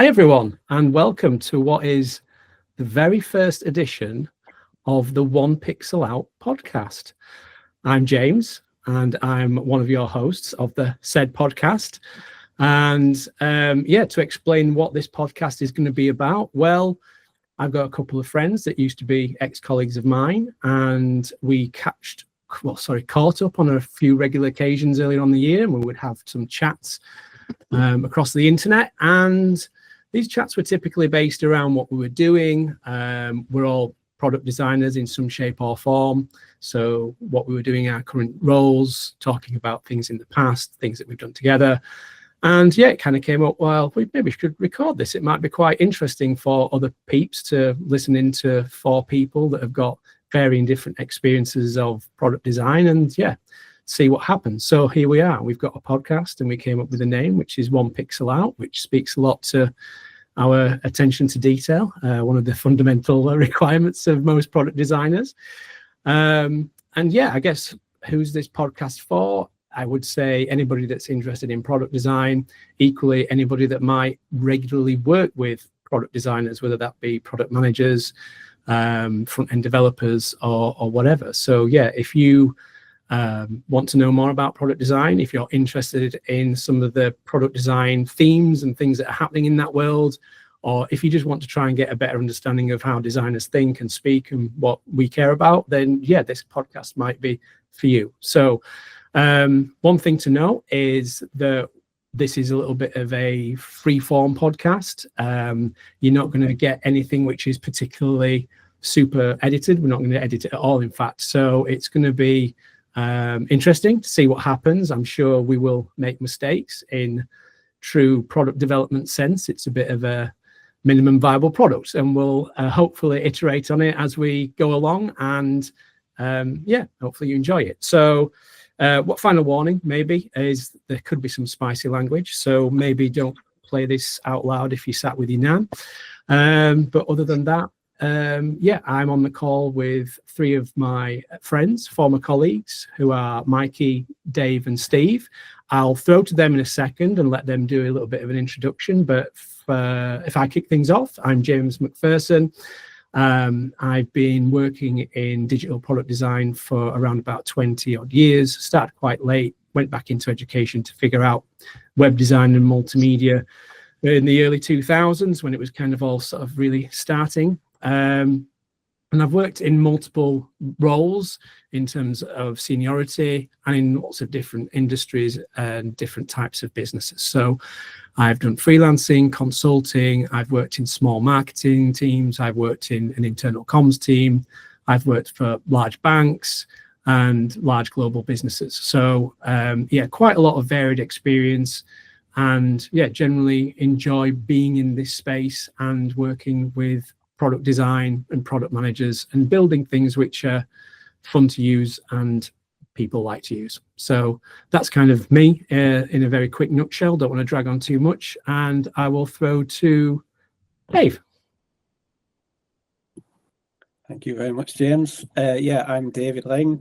Hi everyone, and welcome to what is the very first edition of the One Pixel Out podcast. I'm James, and I'm one of your hosts of the said podcast. And to explain what this podcast is going to be about, well, I've got a couple of friends that used to be ex-colleagues of mine, and we caught up on a few regular occasions earlier on the year, and we would have some chats across the internet. And these chats were typically based around what we were doing. We're all product designers in some shape or form. So what we were doing, our current roles, talking about things in the past, things that we've done together. And yeah, it kind of came up, well, we maybe should record this. It might be quite interesting for other peeps to listen into four people that have got varying different experiences of product design and see what happens. So here we are. We've got a podcast and we came up with a name, which is One Pixel Out, which speaks a lot to our attention to detail, one of the fundamental requirements of most product designers. I guess who's this podcast for? I would say anybody that's interested in product design, equally anybody that might regularly work with product designers, whether that be product managers, front-end developers or whatever. So if you want to know more about product design, if you're interested in some of the product design themes and things that are happening in that world, or if you just want to try and get a better understanding of how designers think and speak and what we care about, then this podcast might be for you. So one thing to know is that this is a little bit of a free-form podcast. You're not going to get anything which is particularly super edited. We're not going to edit it at all, in fact. So it's going to be interesting to see what happens. I'm sure we will make mistakes. In true product development sense, it's a bit of a minimum viable product, and we'll hopefully iterate on it as we go along, and hopefully you enjoy it. So what final warning maybe is there could be some spicy language, so maybe don't play this out loud if you sat with your nan. But other than that, I'm on the call with three of my friends, former colleagues, who are Mikey, Dave, and Steve. I'll throw to them in a second and let them do a little bit of an introduction. But if I kick things off, I'm James McPherson. I've been working in digital product design for around about 20 odd years. Started quite late, went back into education to figure out web design and multimedia in the early 2000s when it was kind of all sort of really starting. And I've worked in multiple roles in terms of seniority and in lots of different industries and different types of businesses. So I've done freelancing, consulting, I've worked in small marketing teams, I've worked in an internal comms team, I've worked for large banks and large global businesses. So quite a lot of varied experience, and generally enjoy being in this space and working with product design and product managers and building things which are fun to use and people like to use. So that's kind of me in a very quick nutshell. Don't want to drag on too much, and I will throw to Dave. Thank you very much, James. I'm David Lang.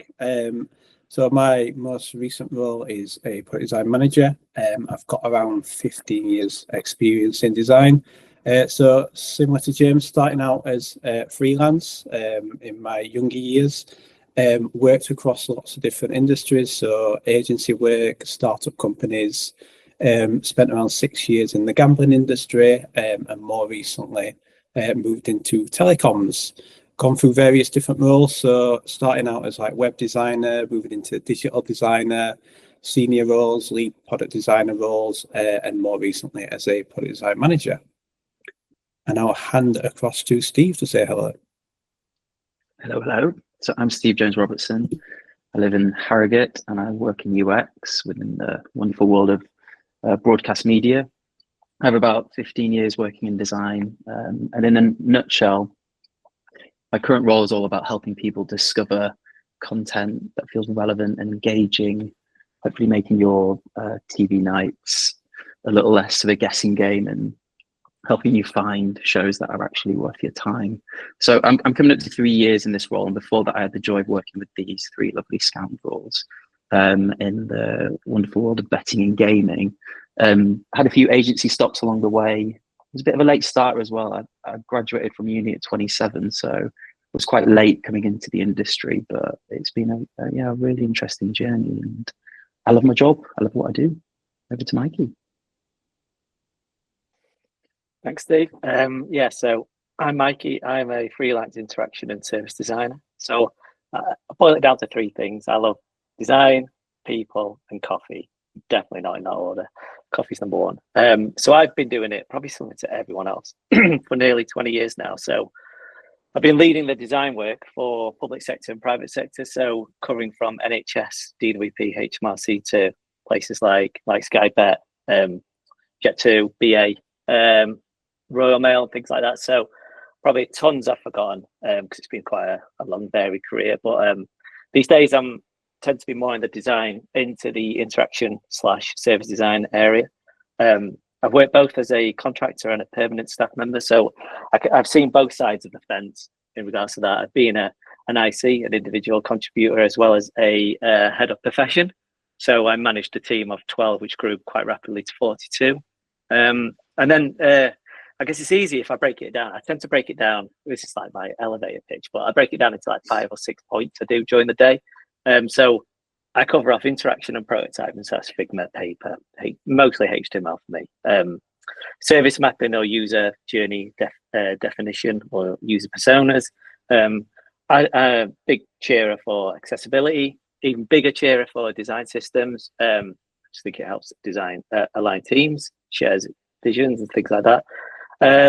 So my most recent role is a product design manager. I've got around 15 years experience in design. So similar to James, starting out as freelance in my younger years, worked across lots of different industries, so agency work, startup companies, spent around 6 years in the gambling industry, and more recently moved into telecoms. Gone through various different roles, so starting out as like web designer, moving into digital designer, senior roles, lead product designer roles, and more recently as a product design manager. And I'll hand across to Steve to say hello. Hello. So I'm Steve Jones Robertson. I live in Harrogate and I work in UX within the wonderful world of broadcast media. I have about 15 years working in design. And in a nutshell, my current role is all about helping people discover content that feels relevant and engaging, hopefully making your TV nights a little less of a guessing game and helping you find shows that are actually worth your time. So I'm coming up to 3 years in this role, and before that I had the joy of working with these three lovely scoundrels in the wonderful world of betting and gaming. Had a few agency stops along the way, was a bit of a late starter as well. I graduated from uni at 27, so it was quite late coming into the industry, but it's been a really interesting journey, and I love my job. I love what I do. Over to Mikey. Thanks, Steve. So I'm Mikey. I'm a freelance interaction and service designer. So I boil it down to three things. I love design, people, and coffee. Definitely not in that order. Coffee's number one. So I've been doing it probably similar to everyone else for nearly 20 years now. So I've been leading the design work for public sector and private sector. So covering from NHS, DWP, HMRC to places like Sky Bet, Jet2, BA, Royal Mail, things like that. So probably tons I've forgotten because it's been quite a long, varied career. But these days I'm tend to be more in the design, into the interaction / service design area. I've worked both as a contractor and a permanent staff member, so I've seen both sides of the fence in regards to that. I've been an IC, an individual contributor, as well as a head of profession. So I managed a team of 12, which grew quite rapidly to 42. And then I guess it's easy if I break it down. I tend to break it down. This is like my elevator pitch, but I break it down into like 5 or 6 points I do during the day. So I cover off interaction and prototyping, so that's Figma, paper, mostly HTML for me. Service mapping or user journey definition or user personas. I'm a big cheerer for accessibility, even bigger cheerer for design systems. I just think it helps design align teams, shares visions and things like that.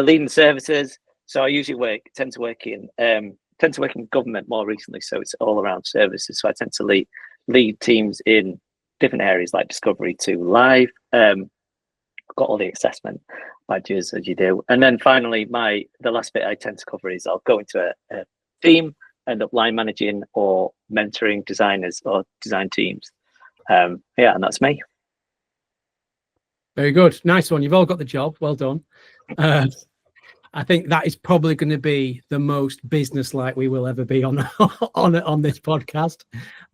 Leading services. So I usually tend to work in government more recently, so it's all around services. So I tend to lead teams in different areas like discovery to live. Got all the assessment badges as you do, and then finally the last bit I tend to cover is I'll go into a team, end up line managing or mentoring designers or design teams. And that's me. Very good, nice one. You've all got the job. Well done. I think that is probably going to be the most business-like we will ever be on this podcast.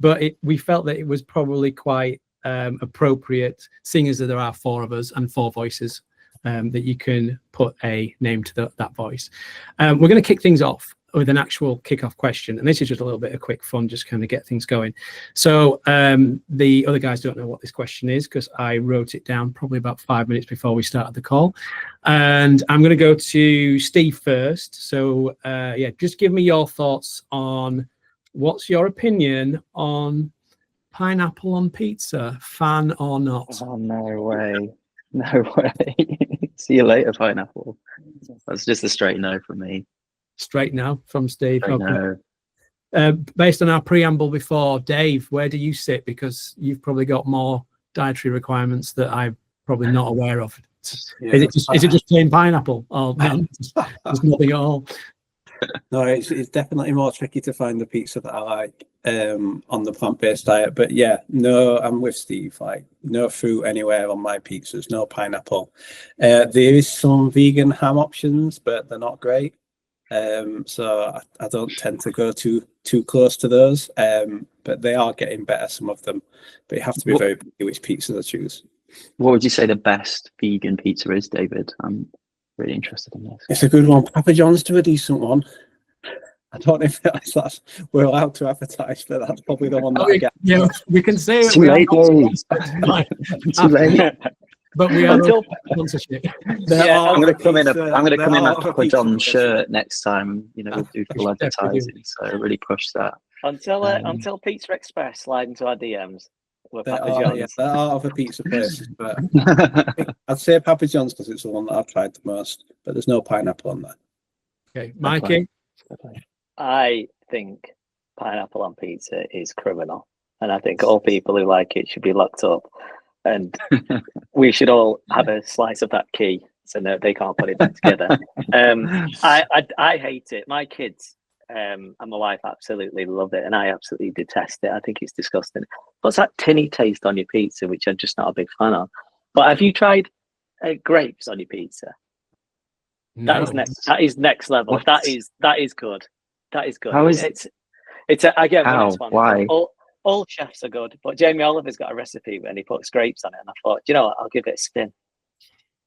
But we felt that it was probably quite appropriate, seeing as that there are 4 of us and 4 voices, that you can put a name to that voice. We're going to kick things off with an actual kickoff question, and this is just a little bit of quick fun, just kind of get things going. So the other guys don't know what this question is because I wrote it down probably about 5 minutes before we started the call, and I'm going to go to Steve first. So just give me your thoughts on what's your opinion on pineapple on pizza, fan or not? Oh, no way. See you later, pineapple. That's just a straight no from me. Straight no from Steve. Straight okay. No. Based on our preamble before, Dave, where do you sit? Because you've probably got more dietary requirements that I'm probably not aware of. Yeah, is it just plain pineapple? Oh, no, there's nothing at all. No, it's definitely more tricky to find the pizza that I like on the plant-based diet. But yeah, no, I'm with Steve. Like, no fruit anywhere on my pizzas, no pineapple. There is some vegan ham options, but they're not great. So I don't tend to go too close to those. But they are getting better, some of them. But you have to be very picky which pizzas I choose. What would you say the best vegan pizza is, David? I'm really interested in this. It's a good one. Papa John's do a decent one. I don't know if that's we're allowed to advertise, but that's probably the one that I get. Yeah, we can say it. Too late, Too late. But we are sponsorship. I'm going to come in a Papa John's shirt next time. We'll do full advertising. So really push that. Until Pizza Express slide into our DMs. There are other pizza places, but I'd say Papa John's because it's the one that I've tried the most. But there's no pineapple on there. Okay, Mikey. I think pineapple on pizza is criminal, and I think all people who like it should be locked up, and we should all have a slice of that key so that they can't put it back together. I hate it. My kids and my wife absolutely love it, and I absolutely detest it. I think it's disgusting. What's that tinny taste on your pizza, which I'm just not a big fan of? But have you tried grapes on your pizza? No. That is next level. What? That is good. That is good. How is it's again? How? Why? All chefs are good, but Jamie Oliver's got a recipe and he puts grapes on it, and I thought, you know what, I'll give it a spin.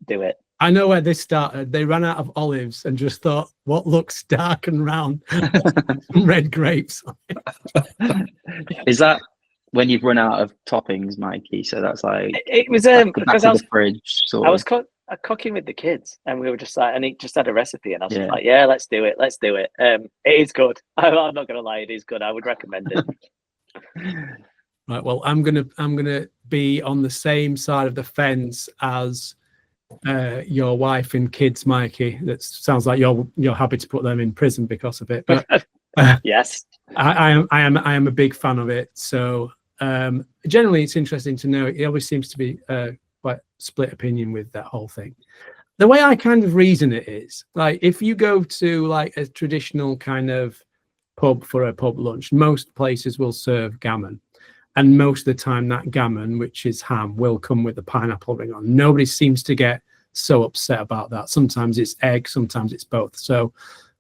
Do it. I know where this started. They ran out of olives and just thought, what looks dark and round? Some red grapes. Is that when you've run out of toppings, Mikey? So that's like It was back because to the fridge. Sort I was of. cooking with the kids, and we were just like, and he just had a recipe, and I was just Yeah. like, yeah, let's do it. It is good. I'm not gonna lie, it is good. I would recommend it. Right. Well, I'm gonna be on the same side of the fence as your wife and kids, Mikey. That sounds like you're happy to put them in prison because of it. But Yes. I am a big fan of it. So generally, it's interesting to know. It always seems to be quite split opinion with that whole thing. The way I kind of reason it is like if you go to like a traditional kind of pub for a pub lunch, most places will serve gammon. And most of the time that gammon, which is ham, will come with the pineapple ring on. Nobody seems to get so upset about that. Sometimes it's egg, sometimes it's both. So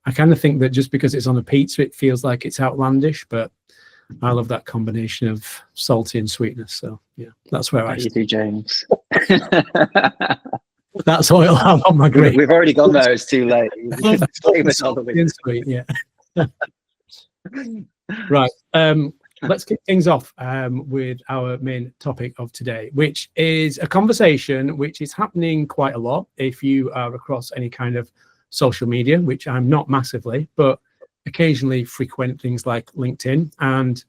I kind of think that just because it's on a pizza, it feels like it's outlandish, but I love that combination of salty and sweetness. So yeah, that's where I You do, James. That's oil ham on my grill. We've already gone there. It's too late. Salty and sweet, yeah. Right. Let's kick things off with our main topic of today, which is a conversation which is happening quite a lot if you are across any kind of social media, which I'm not massively, but occasionally frequent things like LinkedIn. And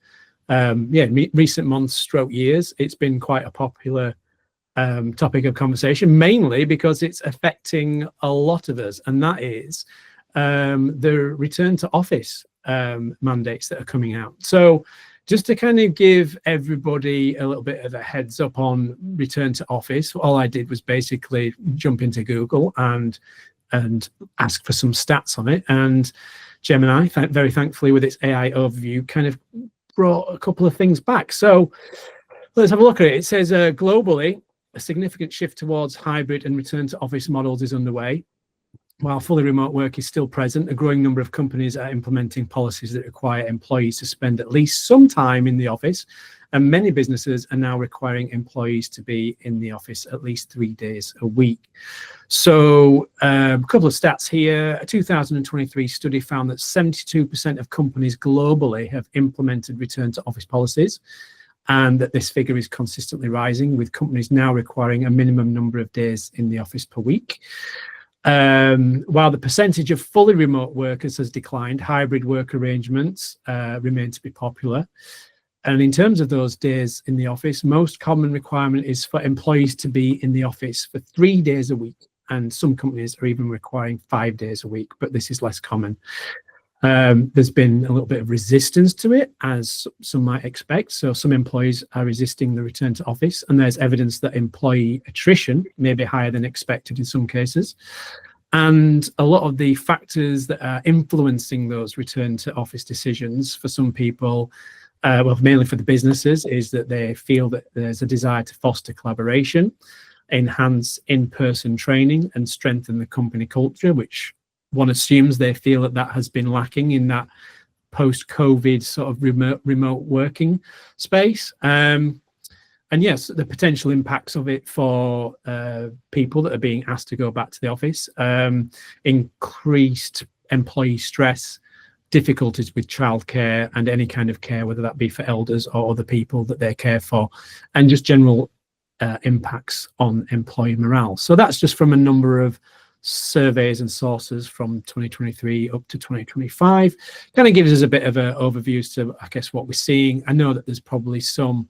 recent months, years, it's been quite a popular topic of conversation, mainly because it's affecting a lot of us, and that is the return to office mandates that are coming out. So just to kind of give everybody a little bit of a heads up on return to office, all I did was basically jump into Google and ask for some stats on it. And Gemini, very thankfully with its AI overview, kind of brought a couple of things back. So let's have a look at it. It says globally, a significant shift towards hybrid and return to office models is underway. While fully remote work is still present, a growing number of companies are implementing policies that require employees to spend at least some time in the office, and many businesses are now requiring employees to be in the office at least 3 days a week. So a couple of stats here. A 2023 study found that 72% of companies globally have implemented return to office policies, and that this figure is consistently rising, with companies now requiring a minimum number of days in the office per week. While the percentage of fully remote workers has declined, hybrid work arrangements remain to be popular. And in terms of those days in the office, most common requirement is for employees to be in the office for 3 days a week. And some companies are even requiring 5 days a week, but this is less common. There's been a little bit of resistance to it, as some might expect. So some employees are resisting the return to office, and there's evidence that employee attrition may be higher than expected in some cases. And a lot of the factors that are influencing those return to office decisions for some people, mainly for the businesses, is that they feel that there's a desire to foster collaboration, enhance in-person training, and strengthen the company culture, which one assumes they feel that has been lacking in that post-COVID sort of remote working space. And yes, the potential impacts of it for people that are being asked to go back to the office, increased employee stress, difficulties with childcare and any kind of care, whether that be for elders or other people that they care for, and just general impacts on employee morale. So that's just from a number of surveys and sources from 2023 up to 2025. Kind of gives us a bit of an overview as to, I guess, what we're seeing. I know that there's probably some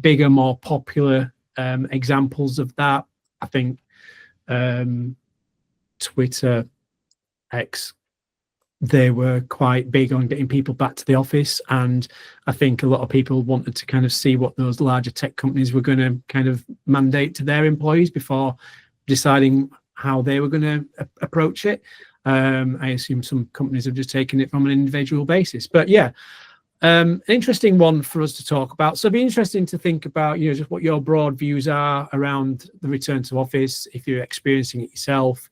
bigger, more popular examples of that. I think Twitter, X, they were quite big on getting people back to the office, and I think a lot of people wanted to kind of see what those larger tech companies were going to kind of mandate to their employees before deciding how they were going to approach it. I assume some companies have just taken it from an individual basis, but yeah, an interesting one for us to talk about. So it'd be interesting to think about, just what your broad views are around the return to office, if you're experiencing it yourself,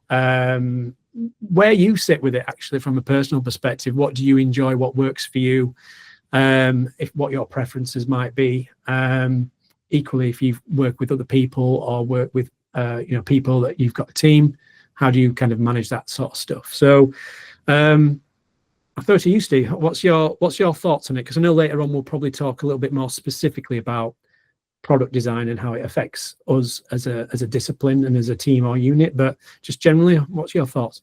where you sit with it actually from a personal perspective. What do you enjoy? What works for you? What your preferences might be. Equally, if you work with other people or work with people that you've got a team? How do you kind of manage that sort of stuff? So I'll throw it to you, Steve. What's your thoughts on it? Because I know later on we'll probably talk a little bit more specifically about product design and how it affects us as a discipline and as a team or unit. But just generally, what's your thoughts?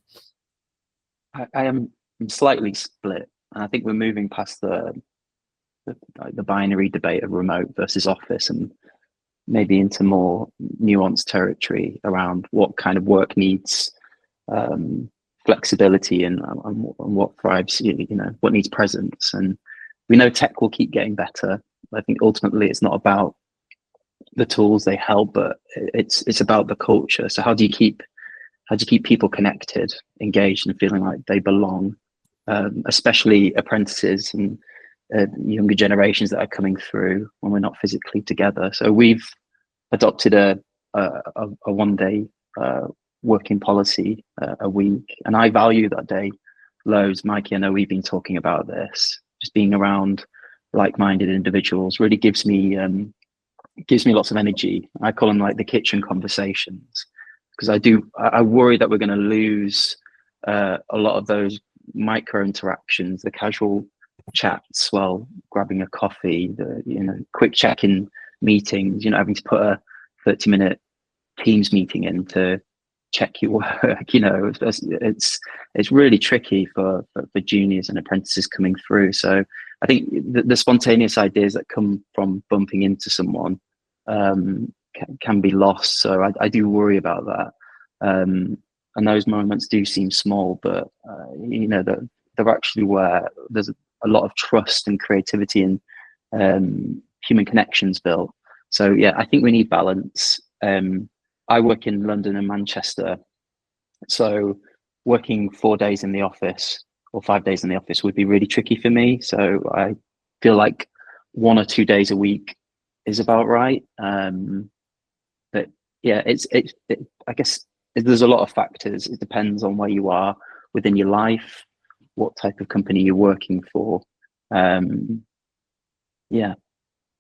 I am slightly split, and I think we're moving past the binary debate of remote versus office, and maybe into more nuanced territory around what kind of work needs flexibility and what thrives, what needs presence. And we know tech will keep getting better. I think ultimately it's not about the tools, they help, but it's about the culture. So how do you keep people connected, engaged, and feeling like they belong, especially apprentices and younger generations that are coming through when we're not physically together. So we've adopted a 1 day working policy a week, and I value that day loads. Mikey, I know we've been talking about this. Just being around like-minded individuals really gives me lots of energy. I call them like the kitchen conversations, because I worry that we're going to lose a lot of those micro interactions, the casual chats while grabbing a coffee, the quick check-in meetings, having to put a 30-minute Teams meeting in to check your work. It's really tricky for juniors and apprentices coming through. So I think the spontaneous ideas that come from bumping into someone can be lost. So I do worry about that. And those moments do seem small, but they're actually where there's a lot of trust and creativity and human connections built. So yeah, I think we need balance. I work in London and Manchester, so working 4 days in the office or 5 days in the office would be really tricky for me. So I feel like 1 or 2 days a week is about right. But yeah, I guess there's a lot of factors. It depends on where you are within your life, what type of company you're working for. Yeah,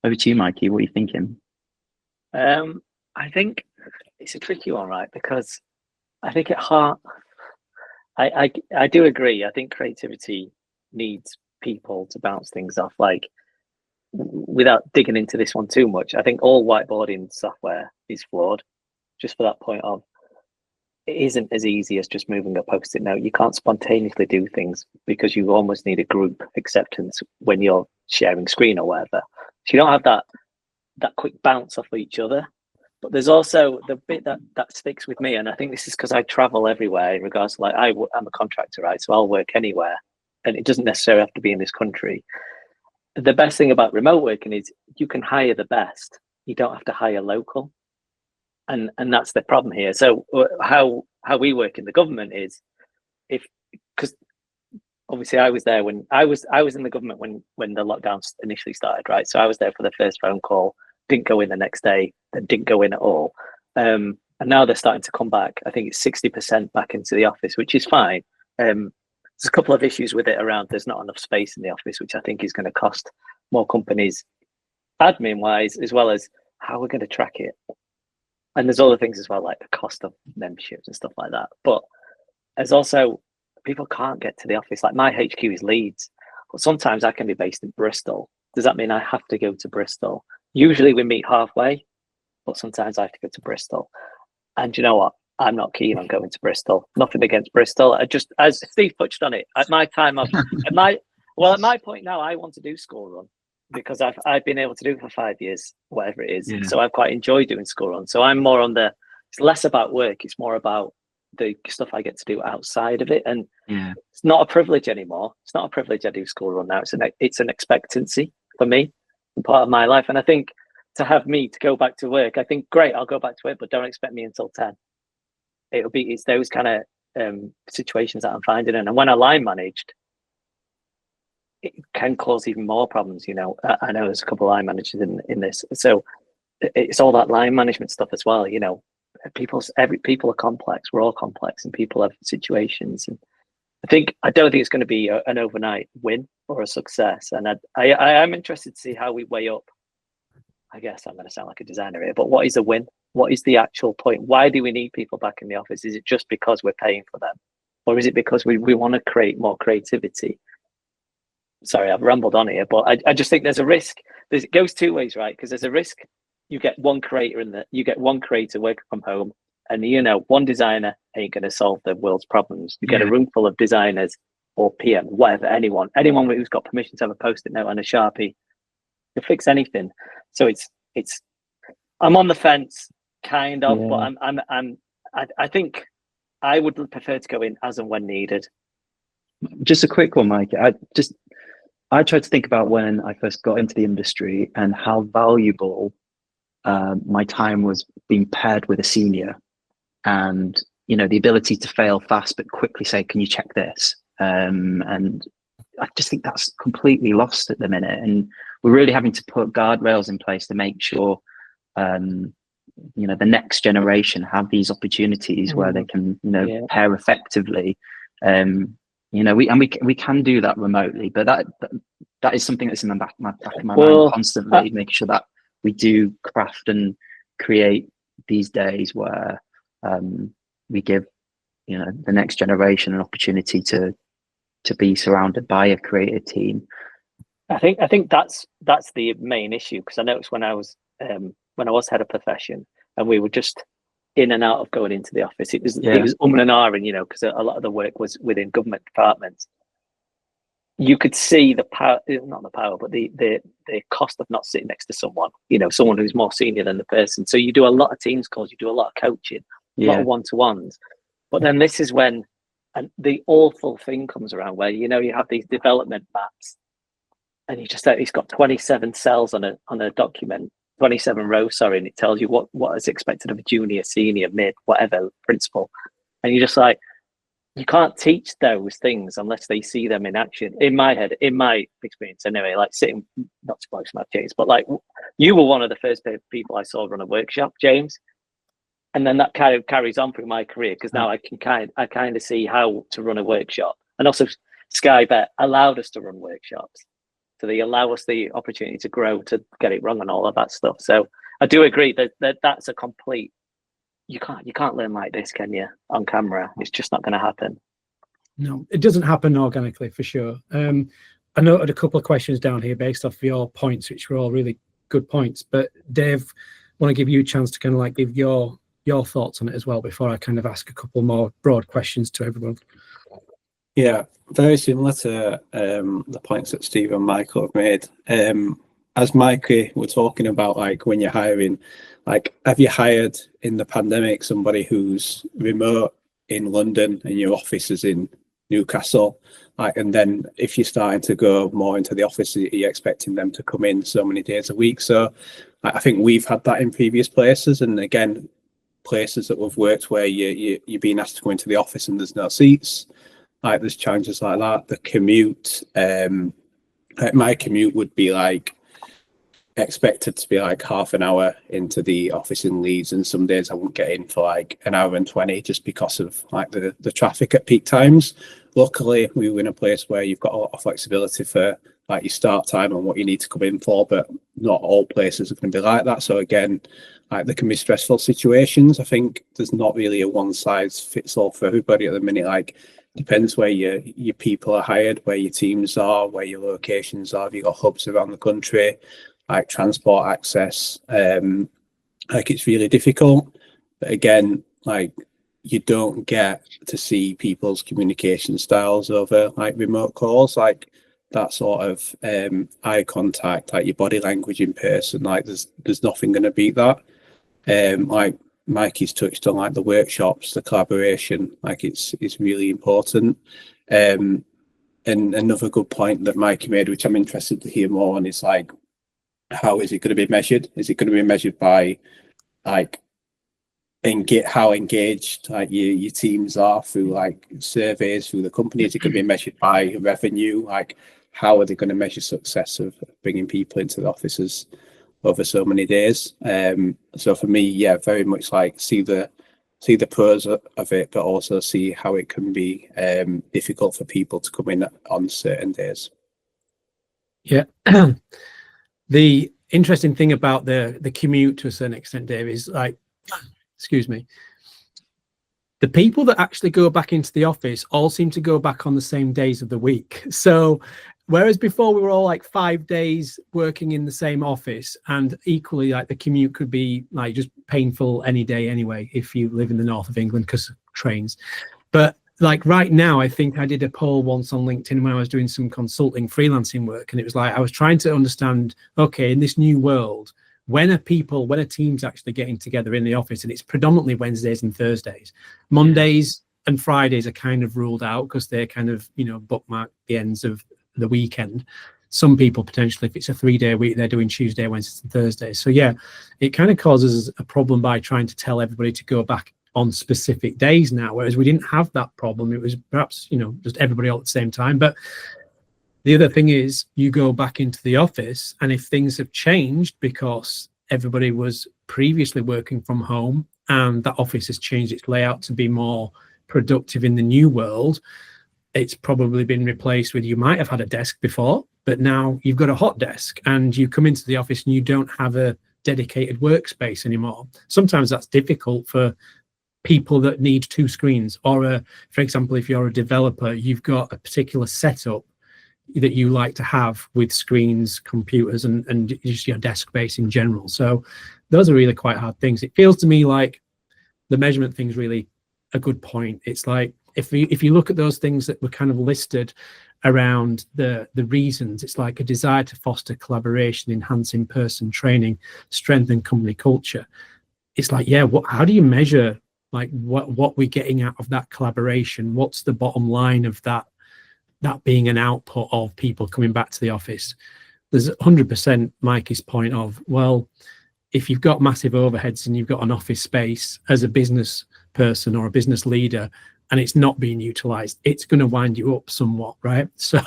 over to you, Mikey. What are you thinking? I think it's a tricky one, right? Because I think at heart, I do agree. I think creativity needs people to bounce things off. Like, without digging into this one too much, I think all whiteboarding software is flawed. Just for that point of, it isn't as easy as just moving a post-it note. You can't spontaneously do things because you almost need a group acceptance when you're sharing screen or whatever. So you don't have that quick bounce off of each other. But there's also the bit that sticks with me, and I think this is because I travel everywhere in regards to, like, I'm a contractor, right? So I'll work anywhere, and it doesn't necessarily have to be in this country. The best thing about remote working is you can hire the best. You don't have to hire local, and that's the problem here. So how we work in the government is, because obviously I was there when I was in the government when the lockdowns initially started, right? So I was there for the first phone call. Didn't go in the next day, then didn't go in at all. And now they're starting to come back. I think it's 60% back into the office, which is fine. There's a couple of issues with it around there's not enough space in the office, which I think is going to cost more companies admin-wise, as well as how we're going to track it. And there's other things as well, like the cost of memberships and stuff like that. But there's also, people can't get to the office. Like, my HQ is Leeds, but sometimes I can be based in Bristol. Does that mean I have to go to Bristol? Usually we meet halfway, but sometimes I have to go to Bristol. And you know what? I'm not keen on going to Bristol. Nothing against Bristol. I just, as Steve touched on it, at my time of, at my point now, I want to do school run because I've been able to do it for 5 years, whatever it is. Yeah. So I've quite enjoyed doing school run. So I'm more on it's less about work. It's more about the stuff I get to do outside of it. And it's not a privilege anymore. It's not a privilege I do school run now. It's an expectancy for me, and part of my life. And I think to have me to go back to work, I think, great, I'll go back to work, but don't expect me until 10. It's those kind of situations that I'm finding. And when I line managed, it can cause even more problems. I know there's a couple of line managers in this. So it's all that line management stuff as well. People are complex. We're all complex, and people have situations. And I don't think it's going to be an overnight win or a success. And I am interested to see how we weigh up I guess I'm going to sound like a designer here, but what is a win? What is the actual point? Why do we need people back in the office? Is it just because we're paying for them? Or is it because we want to create more creativity? Sorry, I've rambled on here, but I just think there's a risk. It goes two ways, right? Because there's a risk you get one creator working from home, and one designer ain't going to solve the world's problems. You get a room full of designers or PM, whatever, anyone who's got permission to have a post-it note and a Sharpie to fix anything. So it's I'm on the fence, kind of, but I think I would prefer to go in as and when needed. Just a quick one, Mike. I tried to think about when I first got into the industry and how valuable my time was being paired with a senior, and the ability to fail fast but quickly say, "Can you check this?" And I just think that's completely lost at the minute, and we're really having to put guardrails in place to make sure the next generation have these opportunities where they can pair effectively. We can do that remotely, but that is something that's in the back of my mind constantly, making sure that we do craft and create these days where we give the next generation an opportunity to be surrounded by a creative team. I think that's the main issue, because I noticed when I was head of profession and we were just in and out of going into the office, it was and ahhing, because a lot of the work was within government departments. You could see the power, not the power, but the cost of not sitting next to someone, someone who's more senior than the person. So you do a lot of Teams calls, you do a lot of coaching, a lot of one-to-ones. But then this is when the awful thing comes around where, you have these development maps and you just it's got 27 cells on a document, 27 rows, sorry, and it tells you what is expected of a junior, senior, mid, whatever, principal. And you're just like, you can't teach those things unless they see them in action. In my head, in my experience anyway, like sitting, not to boast my James, but like you were one of the first people I saw run a workshop, James. And then that kind of carries on through my career, because now I kind of see how to run a workshop. And also Sky Bet allowed us to run workshops. So they allow us the opportunity to grow, to get it wrong and all of that stuff. So I do agree that that's a complete, you can't learn like this, can you, on camera? It's just not going to happen. No, it doesn't happen organically, for sure. I noted a couple of questions down here based off your points, which were all really good points. But Dave, I want to give you a chance to kind of like give your thoughts on it as well before I kind of ask a couple more broad questions to everyone. Yeah, very similar to the points that Steve and Michael have made. As Mikey were talking about, like when you're hiring, like have you hired in the pandemic somebody who's remote in London and your office is in Newcastle? Like, and then if you're starting to go more into the office, you're expecting them to come in so many days a week. So I think we've had that in previous places, and again, places that we've worked where you're being asked to go into the office and there's no seats. Like there's challenges like that. The commute, like my commute would be like expected to be like half an hour into the office in Leeds, and some days I wouldn't get in for like an hour and 20 just because of like the traffic at peak times. Luckily, we were in a place where you've got a lot of flexibility for like your start time and what you need to come in for, but not all places are going to be like that. So again, like there can be stressful situations. I think there's not really a one size fits all for everybody at the minute. Like depends where your people are hired, where your teams are, where your locations are. Have you got hubs around the country, like transport access? Like it's really difficult. But again, like you don't get to see people's communication styles over like remote calls. Like that sort of eye contact, like your body language in person, like there's nothing going to beat that. Like Mikey's touched on, like the workshops, the collaboration, like it's really important. And another good point that Mikey made, which I'm interested to hear more on, is like, how is it going to be measured? Is it going to be measured by like how engaged like your teams are through like surveys through the company? Is it going to be measured by revenue? Like how are they going to measure success of bringing people into the offices over so many days? So for me, yeah, very much like see the pros of it, but also see how it can be difficult for people to come in on certain days. Yeah. The interesting thing about the commute to a certain extent, Dave, is like, excuse me, the people that actually go back into the office all seem to go back on the same days of the week. So whereas before we were all like 5 days working in the same office, and equally like the commute could be like just painful any day anyway if you live in the north of England because of trains. But like right now, I think I did a poll once on LinkedIn when I was doing some consulting freelancing work, and it was like I was trying to understand, okay, in this new world, when are teams actually getting together in the office? And it's predominantly Wednesdays and Thursdays. Mondays and Fridays are kind of ruled out because they're kind of, bookmark the ends of the weekend. Some people potentially, if it's a 3-day week, they're doing Tuesday, Wednesdays and Thursdays. So yeah, it kind of causes a problem by trying to tell everybody to go back on specific days now, whereas we didn't have that problem. It was perhaps, just everybody all at the same time. But the other thing is you go back into the office, and if things have changed because everybody was previously working from home and that office has changed its layout to be more productive in the new world, it's probably been replaced with, you might have had a desk before, but now you've got a hot desk, and you come into the office and you don't have a dedicated workspace anymore. Sometimes that's difficult for people that need 2 screens, or for example, if you're a developer, you've got a particular setup that you like to have with screens, computers, and just your desk space in general. So those are really quite hard things. It feels to me like the measurement thing's really a good point. It's like if you look at those things that were kind of listed around the reasons, it's like a desire to foster collaboration, enhance in-person training, strengthen company culture. It's like, yeah, how do you measure like what we're getting out of that collaboration? What's the bottom line of that being an output of people coming back to the office? There's 100% Mikey's point of, well, if you've got massive overheads and you've got an office space as a business person or a business leader and it's not being utilized, it's going to wind you up somewhat, right? So,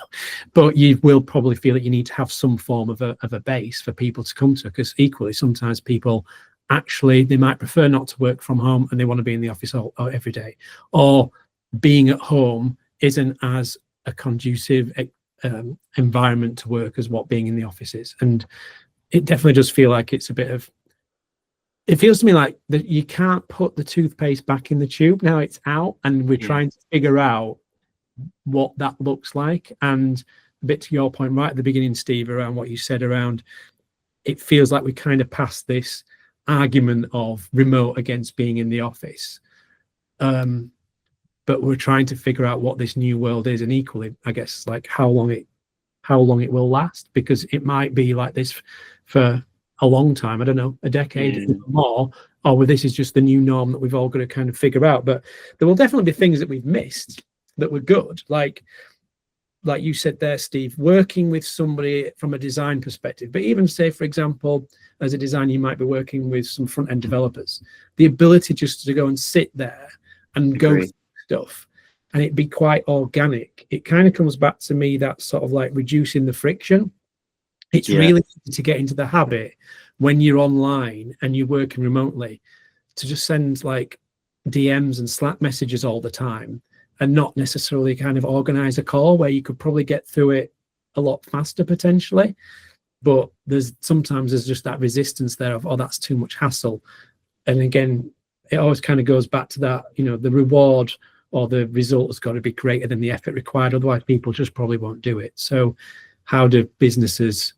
but you will probably feel that you need to have some form of a base for people to come to, because equally sometimes people actually, they might prefer not to work from home and they want to be in the office every day, or being at home isn't as a conducive environment to work as what being in the office is. And it definitely does feel like it's a bit of, it feels to me like that you can't put the toothpaste back in the tube. Now it's out, and we're trying to figure out what that looks like. And a bit to your point right at the beginning, Steve, around what you said around, it feels like we kind of passed this argument of remote against being in the office. But we're trying to figure out what this new world is, and equally, I guess, like how long it will last, because it might be like this for a long time. I don't know, a decade or more, or this is just the new norm that we've all got to kind of figure out. But there will definitely be things that we've missed that were good, like you said there, Steve, working with somebody from a design perspective. But even say, for example, as a designer, you might be working with some front-end developers. The ability just to go and sit there and go through stuff, and it'd be quite organic. It kind of comes back to me that sort of like reducing the friction. It's really easy to get into the habit when you're online and you're working remotely to just send like DMs and Slack messages all the time, and not necessarily kind of organize a call where you could probably get through it a lot faster potentially. But sometimes there's just that resistance there of, oh, that's too much hassle. And again, it always kind of goes back to that, the reward or the result has got to be greater than the effort required. Otherwise, people just probably won't do it. So how do businesses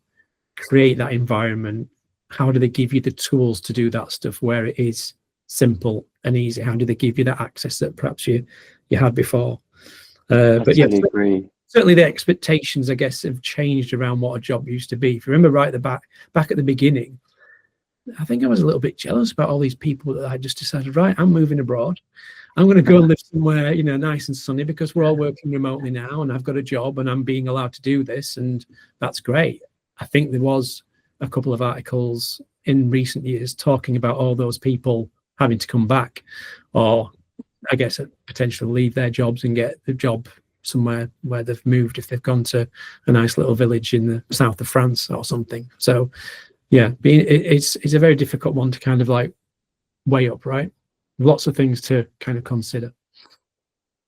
create that environment? How do they give you the tools to do that stuff where it is simple and easy? How do they give you that access that perhaps you had before? But yeah, agree. Certainly the expectations, I guess, have changed around what a job used to be. If you remember right at the back at the beginning, I think I was a little bit jealous about all these people that I just decided, right, I'm moving abroad. I'm going to go and live somewhere, nice and sunny, because we're all working remotely now and I've got a job and I'm being allowed to do this. And that's great. I think there was a couple of articles in recent years talking about all those people having to come back, or I guess potentially leave their jobs and get the job somewhere where they've moved if they've gone to a nice little village in the south of France or something. So yeah, it's a very difficult one to kind of like weigh up, right? Lots of things to kind of consider.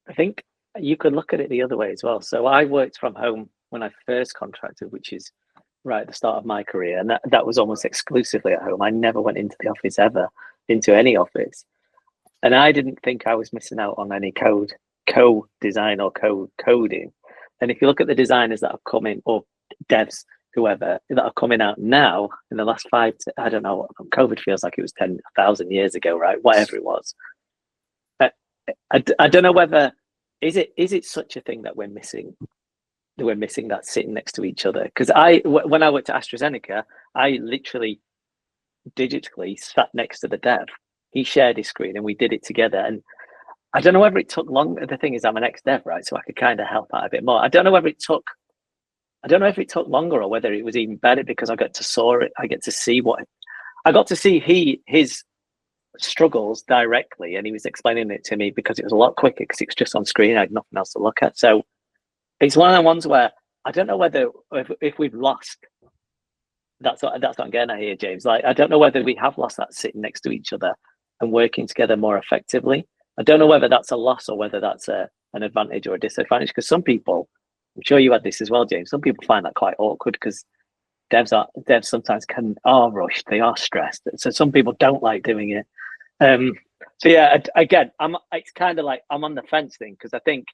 I think you could look at it the other way as well. So I worked from home when I first contracted, which is right at the start of my career, and that was almost exclusively at home. I never went into the office ever, into any office, and I didn't think I was missing out on any co-design or coding. And if you look at the designers that have come in, or devs, whoever, that are coming out now in the last 5 to, I don't know, COVID feels like it was 10,000 years ago, right? Whatever it was. I don't know whether, is it such a thing that we're missing that sitting next to each other? Because when I worked at AstraZeneca, I literally digitally sat next to the dev. He shared his screen and we did it together. And I don't know whether it took long. The thing is, I'm an ex-dev, right? So I could kind of help out a bit more. I don't know if it took longer or whether it was even better because I got to saw it. I got to see his struggles directly, and he was explaining it to me because it was a lot quicker because it was just on screen. I had nothing else to look at. So it's one of the ones where I don't know whether if we've lost. That's what I'm getting at here, James. Like, I don't know whether we have lost that sitting next to each other and working together more effectively. I don't know whether that's a loss or whether that's an advantage or a disadvantage. Because some people, I'm sure you had this as well, James. Some people find that quite awkward because devs sometimes are rushed. They are stressed. So some people don't like doing it. So yeah, again, it's kind of like I'm on the fence thing because I think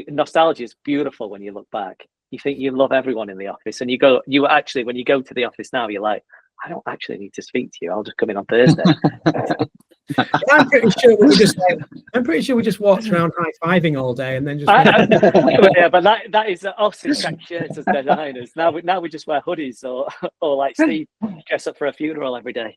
nostalgia is beautiful when you look back. You think you love everyone in the office, and when you go to the office now, you're like, I don't actually need to speak to you. I'll just come in on Thursday. I'm pretty sure we just walked around high-fiving all day and then just. Yeah, but that is us in check shirts as designers. Now we just wear hoodies or like Steve dress up for a funeral every day.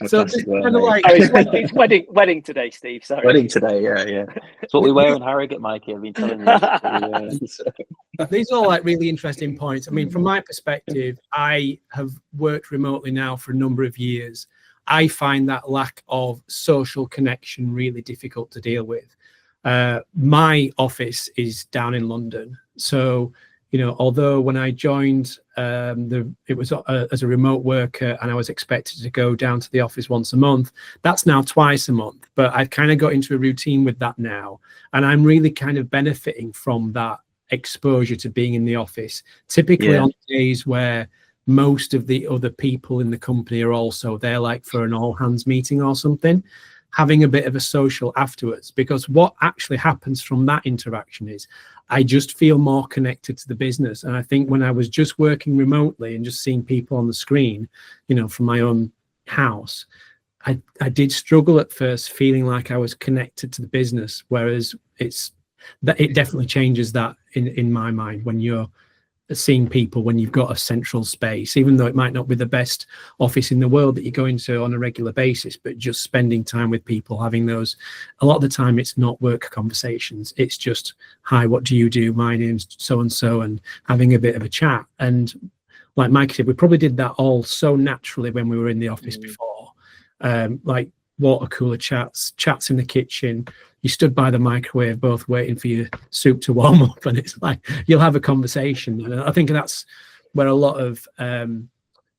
So it's kind of like it's wedding today, Steve. Sorry, wedding today. Yeah. It's what we wear in Harrogate, Mikey. I've been telling you. These are all like really interesting points. I mean, from my perspective, I have worked remotely now for a number of years. I find that lack of social connection really difficult to deal with. My office is down in London, so. Although when I joined, it was as a remote worker and I was expected to go down to the office once a month, that's now twice a month. But I've kind of got into a routine with that now. And I'm really kind of benefiting from that exposure to being in the office, typically on days where most of the other people in the company are also there, like for an all hands meeting or something, having a bit of a social afterwards. Because what actually happens from that interaction is I just feel more connected to the business. And I think when I was just working remotely and just seeing people on the screen, from my own house, I did struggle at first feeling like I was connected to the business, whereas it definitely changes that in my mind when you're seeing people, when you've got a central space, even though it might not be the best office in the world that you go into on a regular basis, but just spending time with people, having those, a lot of the time it's not work conversations, it's just, hi, what do you do? My name's so-and-so, and having a bit of a chat. And like Mikey said, we probably did that all so naturally when we were in the office before. Like water cooler chats in the kitchen, you stood by the microwave both waiting for your soup to warm up, and it's like you'll have a conversation. And I think that's where a lot of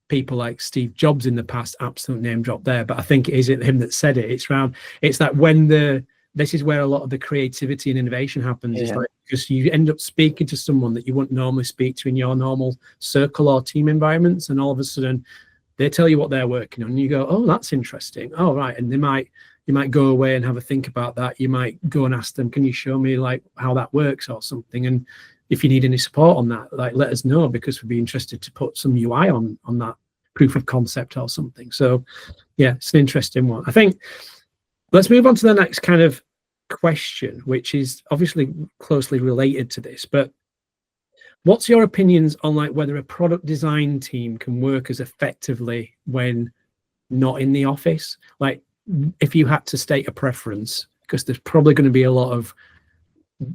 people like Steve Jobs in the past, absolute name drop there, but I think it isn't him that said it. It's that when this is where a lot of the creativity and innovation happens. It's like because you end up speaking to someone that you wouldn't normally speak to in your normal circle or team environments, and all of a sudden they tell you what they're working on and you go, oh, that's interesting. Oh, right. And you might go away and have a think about that. You might go and ask them, can you show me like how that works or something? And if you need any support on that, like let us know, because we'd be interested to put some UI on that proof of concept or something. So yeah, it's an interesting one. I think let's move on to the next kind of question, which is obviously closely related to this, but what's your opinions on like whether a product design team can work as effectively when not in the office? Like if you had to state a preference, because there's probably going to be a lot of,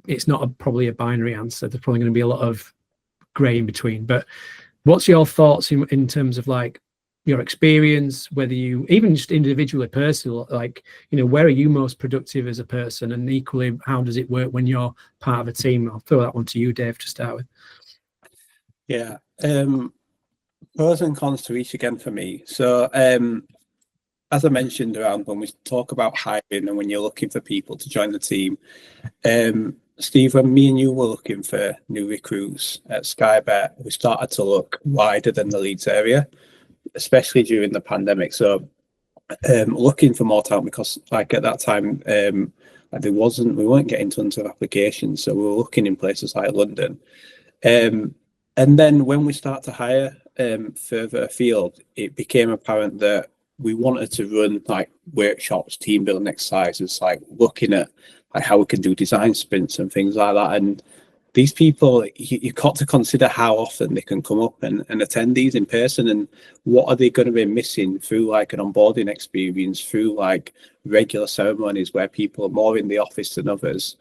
it's not probably a binary answer. There's probably going to be a lot of gray in between, but what's your thoughts in terms of like your experience, whether you even just individually personal, like, where are you most productive as a person, and equally, how does it work when you're part of a team? I'll throw that one to you, Dave, to start with. Yeah. Pros and cons to each again for me. So as I mentioned around when we talk about hiring and when you're looking for people to join the team, Steve, when me and you were looking for new recruits at Skybet, we started to look wider than the Leeds area, especially during the pandemic. So looking for more talent, because like at that time, like we weren't getting tons of applications. So we were looking in places like London. And then when we start to hire further afield, it became apparent that we wanted to run like workshops, team building exercises, like looking at like how we can do design sprints and things like that. And these people, you've got to consider how often they can come up and attend these in person, and what are they going to be missing through like an onboarding experience, through like regular ceremonies where people are more in the office than others.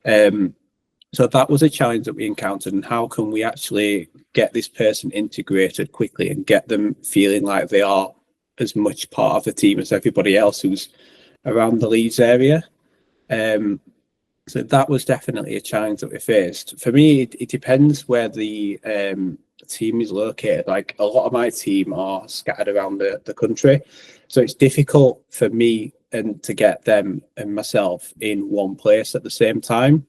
So that was a challenge that we encountered, and how can we actually get this person integrated quickly and get them feeling like they are as much part of the team as everybody else who's around the Leeds area. So that was definitely a challenge that we faced. For me, it depends where the team is located. Like a lot of my team are scattered around the country, so it's difficult for me and to get them and myself in one place at the same time.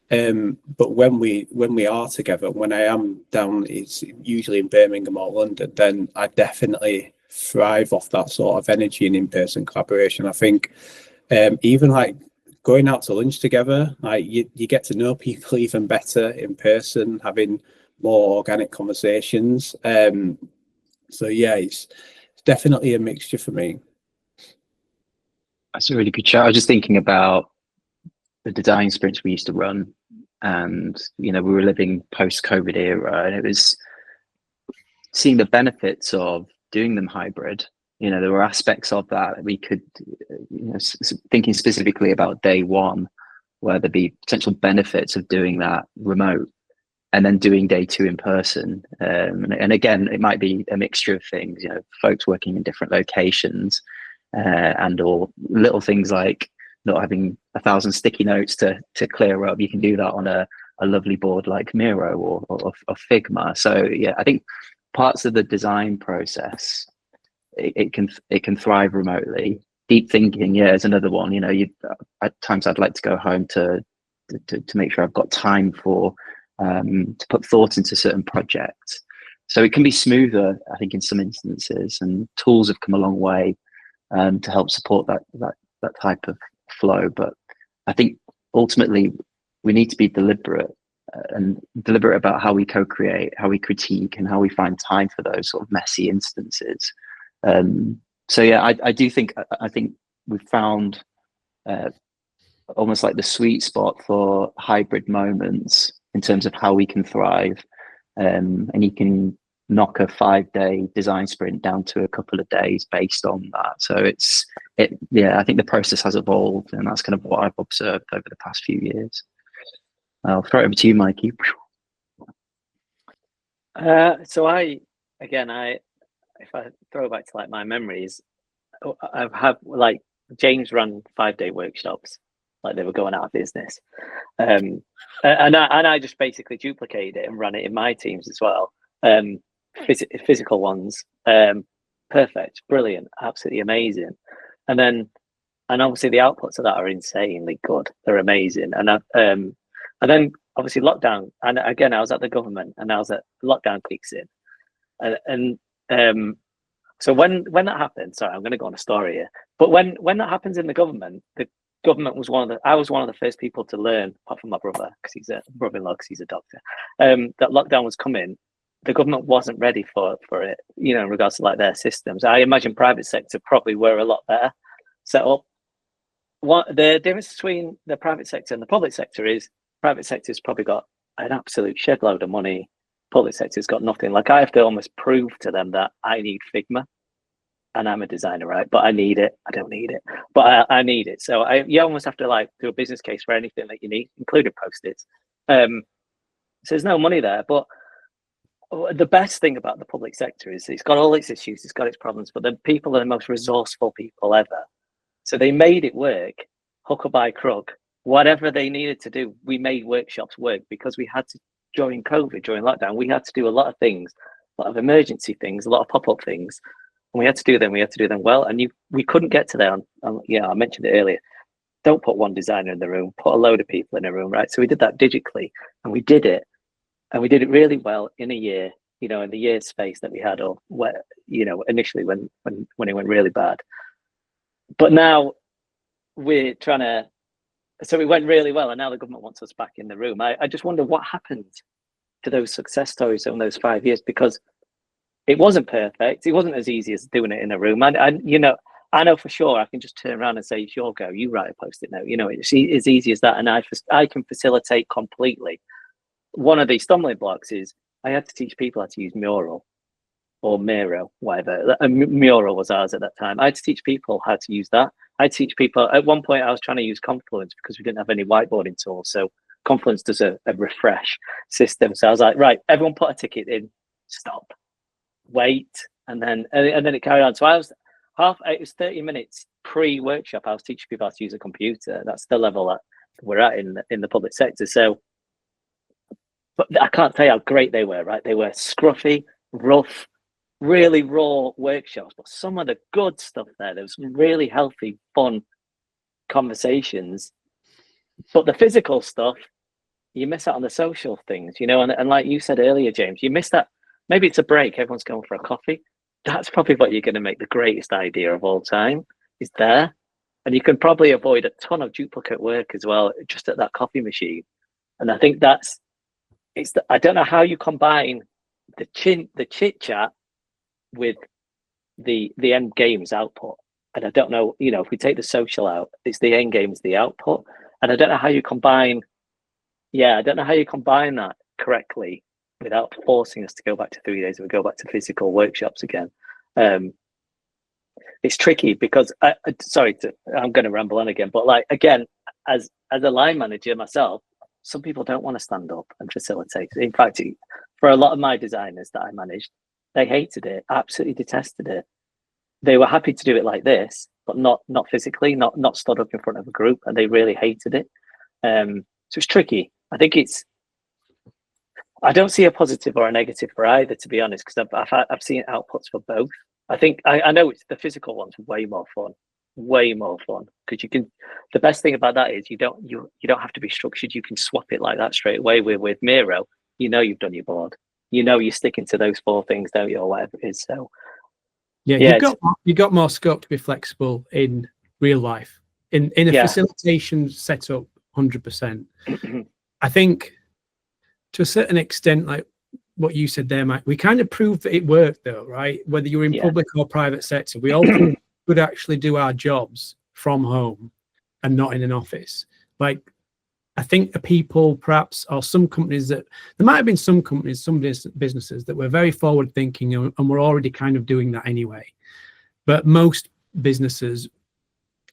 But when we are together, when I am down, it's usually in Birmingham or London, then I definitely thrive off that sort of energy and in-person collaboration. I think even like going out to lunch together, like you get to know people even better in person, having more organic conversations. So yeah, it's definitely a mixture for me. That's a really good shout. I was just thinking about the design sprints we used to run, and we were living post-COVID era, and it was seeing the benefits of doing them hybrid. There were aspects of that we could, thinking specifically about day one, where there'd be potential benefits of doing that remote and then doing day two in person. And again, it might be a mixture of things, folks working in different locations, and or little things like not having 1,000 sticky notes to clear up. You can do that on a lovely board like Miro or Figma. So yeah, I think parts of the design process, it can thrive remotely. Deep thinking, yeah, is another one. At times I'd like to go home to make sure I've got time for to put thought into certain projects. So it can be smoother, I think, in some instances, and tools have come a long way to help support that type of flow. But I think ultimately we need to be deliberate about how we co-create, how we critique, and how we find time for those sort of messy instances. So yeah, I do think we've found almost like the sweet spot for hybrid moments in terms of how we can thrive, and you can knock a 5-day design sprint down to a couple of days based on that. So I think the process has evolved, and that's kind of what I've observed over the past few years. I'll throw it over to you, Mikey. So if I throw back to like my memories, I've had like James ran 5-day workshops, like they were going out of business, and I just basically duplicated it and ran it in my teams as well. Physical ones, perfect, brilliant, absolutely amazing, and obviously the outputs of that are insanely good. They're amazing, and then obviously lockdown, and again I was at the government, and I was at lockdown kicks in, and so when that happened, sorry, I'm going to go on a story here, but when that happens in the government was I was one of the first people to learn, apart from my brother, because he's a brother-in-law, because he's a doctor, that lockdown was coming. The government wasn't ready for it, in regards to like their systems. I imagine private sector probably were a lot better set up. What the difference between the private sector and the public sector is, private sector's probably got an absolute shed load of money. Public sector's got nothing. Like I have to almost prove to them that I need Figma, and I'm a designer, right? But I need it. I don't need it, but I need it. So you almost have to like do a business case for anything that you need, including Post-its. So there's no money there, but the best thing about the public sector is it's got all its issues, it's got its problems, but the people are the most resourceful people ever. So they made it work, hook or by crook, whatever they needed to do. We made workshops work because we had to, during COVID, during lockdown, we had to do a lot of things, a lot of emergency things, a lot of pop-up things. And we had to do them well. And we couldn't get to there I mentioned it earlier. don't put one designer in the room, put a load of people in a room, right? So we did that digitally, and we did it really well in a year, in the year space that we had, or where, initially when it went really bad. But now we're trying to, so it went really well, and now the government wants us back in the room. I just wonder what happened to those success stories in those 5 years, because it wasn't perfect. It wasn't as easy as doing it in a room. I know for sure I can just turn around and say, it's your go, you write a post-it note. It's as easy as that. And I can facilitate completely. One of the stumbling blocks is I had to teach people how to use Mural or Miro, whatever. Mural was ours at that time. I had to teach people how to use that. I had to teach people, at one point I was trying to use Confluence because we didn't have any whiteboarding tools. So Confluence does a refresh system. So I was like, right, everyone put a ticket in, stop, wait, and then it carried on. So it was 30 minutes pre-workshop. I was teaching people how to use a computer. That's the level that we're at in the public sector. So, but I can't tell you how great they were, right? They were scruffy, rough, really raw workshops, but some of the good stuff there was really healthy, fun conversations. But the physical stuff, you miss out on the social things, and like you said earlier, James, you miss that. Maybe it's a break, everyone's going for a coffee. That's probably what you're going to make the greatest idea of all time is there. And you can probably avoid a ton of duplicate work as well, just at that coffee machine. And I think I don't know how you combine the chit chat with the end game's output. And I don't know, if we take the social out, it's the end game's the output. And I don't know how you combine that correctly without forcing us to go back to 3 days, we go back to physical workshops again. It's tricky because I'm going to ramble on again, but like, again, as a line manager myself, some people don't want to stand up and facilitate. In fact, for a lot of my designers that I managed, they hated it, absolutely detested it. They were happy to do it like this, but not physically, not stood up in front of a group, and they really hated it. So it's tricky. I don't see a positive or a negative for either, to be honest, because I've seen outputs for both. I think I know it's the physical one's way more fun, because the best thing about that is you don't have to be structured. You can swap it like that straight away. With Miro, you've done your board. You're sticking to those 4 things, don't you, or whatever it is. So yeah, you've got more scope to be flexible in real life. In a facilitation setup, 100%. I think to a certain extent, like what you said there, Mike, we kind of proved that it worked though, right? Whether you're in public or private sector, we all could actually do our jobs from home and not in an office. Like, I think the people perhaps, or some companies there might have been some companies, some businesses that were very forward thinking and were already kind of doing that anyway. But most businesses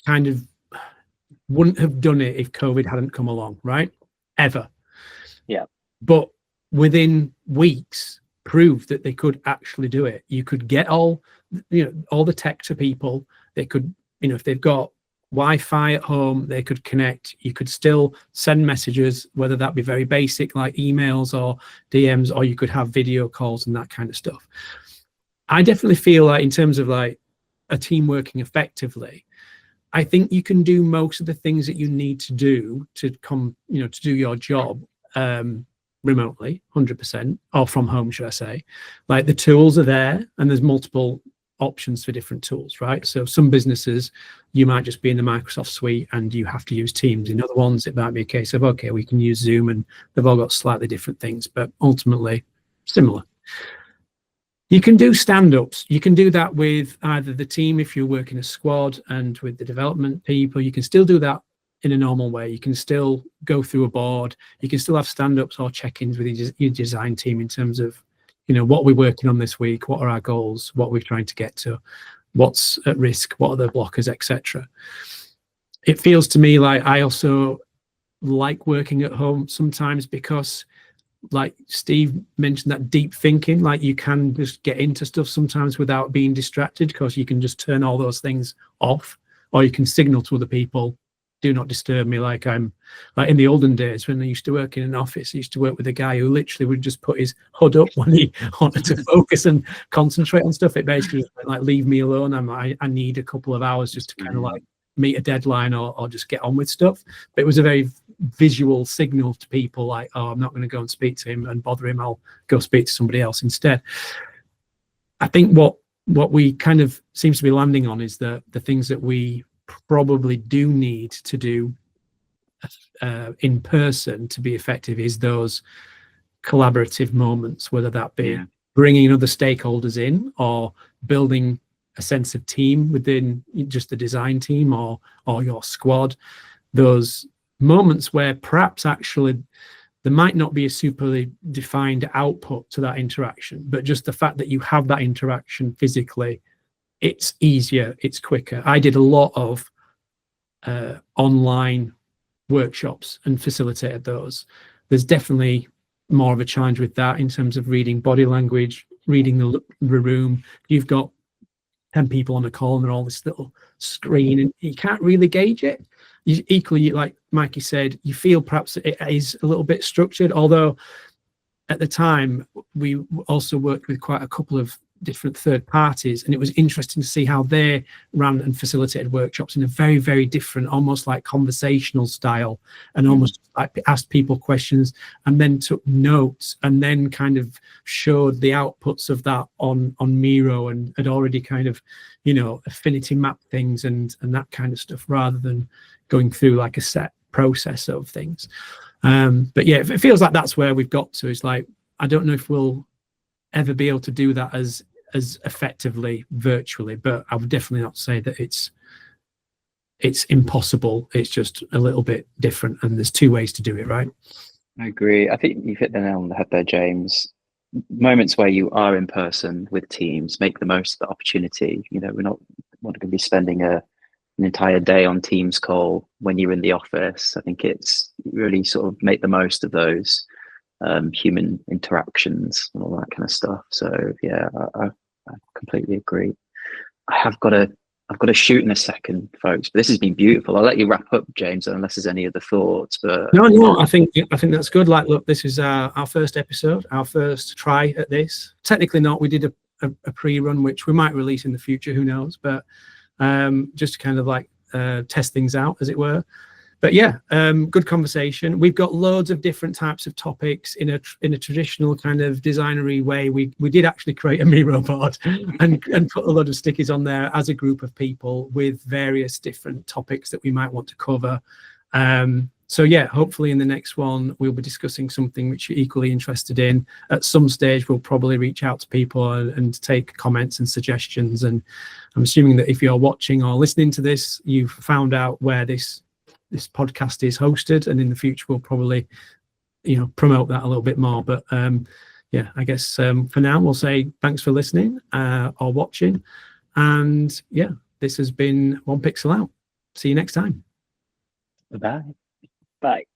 kind of wouldn't have done it if COVID hadn't come along, right? Ever. Yeah. But within weeks proved that they could actually do it. You could get all the tech to people. They could, if they've got Wi-Fi at home, they could connect. You could still send messages, whether that be very basic like emails or DMs, or you could have video calls and that kind of stuff. I definitely feel like in terms of like a team working effectively, I think you can do most of the things that you need to do to do your job remotely, 100%, or from home, should I say. Like the tools are there and there's multiple options for different tools, right? So some businesses, you might just be in the Microsoft suite and you have to use Teams. In other ones, it might be a case of, okay, we can use Zoom, and they've all got slightly different things, but ultimately similar. You can do stand-ups. You can do that with either the team if you're working a squad, and with the development people. You can still do that in a normal way. You can still go through a board. You can still have stand-ups or check-ins with your design team in terms of, what we're working on this week, what are our goals, what we're trying to get to, what's at risk, what are the blockers, etc. It feels to me like I also like working at home sometimes because, like Steve mentioned, that deep thinking, like you can just get into stuff sometimes without being distracted, because you can just turn all those things off, or you can signal to other people, do not disturb me. Like I'm like in the olden days when I used to work in an office, I used to work with a guy who literally would just put his hood up when he wanted to focus and concentrate on stuff. It basically was like, leave me alone. I need a couple of hours just to kind of like meet a deadline or just get on with stuff. But it was a very visual signal to people like, oh, I'm not going to go and speak to him and bother him. I'll go speak to somebody else instead. I think what we kind of seems to be landing on is the things that we probably do need to do in person to be effective is those collaborative moments, whether that be bringing other stakeholders in or building a sense of team within just the design team or your squad. Those moments where perhaps actually there might not be a superly defined output to that interaction, but just the fact that you have that interaction physically, it's easier, it's quicker. I did a lot of online workshops and facilitated those. There's definitely more of a challenge with that in terms of reading body language, reading the room. You've got 10 people on a call and they're all this little screen and you can't really gauge it. Equally, like Mikey said, you feel perhaps it is a little bit structured, although at the time we also worked with quite a couple of different third parties, and it was interesting to see how they ran and facilitated workshops in a very, very different, almost like conversational style, and almost like asked people questions and then took notes and then kind of showed the outputs of that on Miro and had already kind of, you know, affinity map things and that kind of stuff, rather than going through like a set process of things. But yeah, it feels like that's where we've got to. It's like, I don't know if we'll ever be able to do that as effectively virtually, but I would definitely not say that it's impossible. It's just a little bit different, and there's two ways to do it, right? I agree. I think you've hit the nail on the head there, James. Moments where you are in person with teams, make the most of the opportunity. You know, we're not going to be spending an entire day on Teams call when you're in the office. I think it's really sort of make the most of those human interactions and all that kind of stuff. So yeah, I completely agree. I've got to shoot in a second, folks, but this has been beautiful. I'll let you wrap up, James, unless there's any other thoughts. But no, I think that's good. Like, look, this is our first episode, our first try at this. Technically not, we did a pre-run which we might release in the future, who knows, but just to kind of like test things out, as it were. But yeah, good conversation. We've got loads of different types of topics in a traditional kind of designery way. We did actually create a Miro board and put a lot of stickers on there as a group of people with various different topics that we might want to cover. So yeah, hopefully in the next one we'll be discussing something which you're equally interested in. At some stage we'll probably reach out to people and take comments and suggestions. And I'm assuming that if you're watching or listening to this, you've found out where this podcast is hosted, and in the future we'll probably, you know, promote that a little bit more. But yeah, I guess for now we'll say thanks for listening or watching, and yeah, this has been One Pixel Out. See you next time. bye. Bye.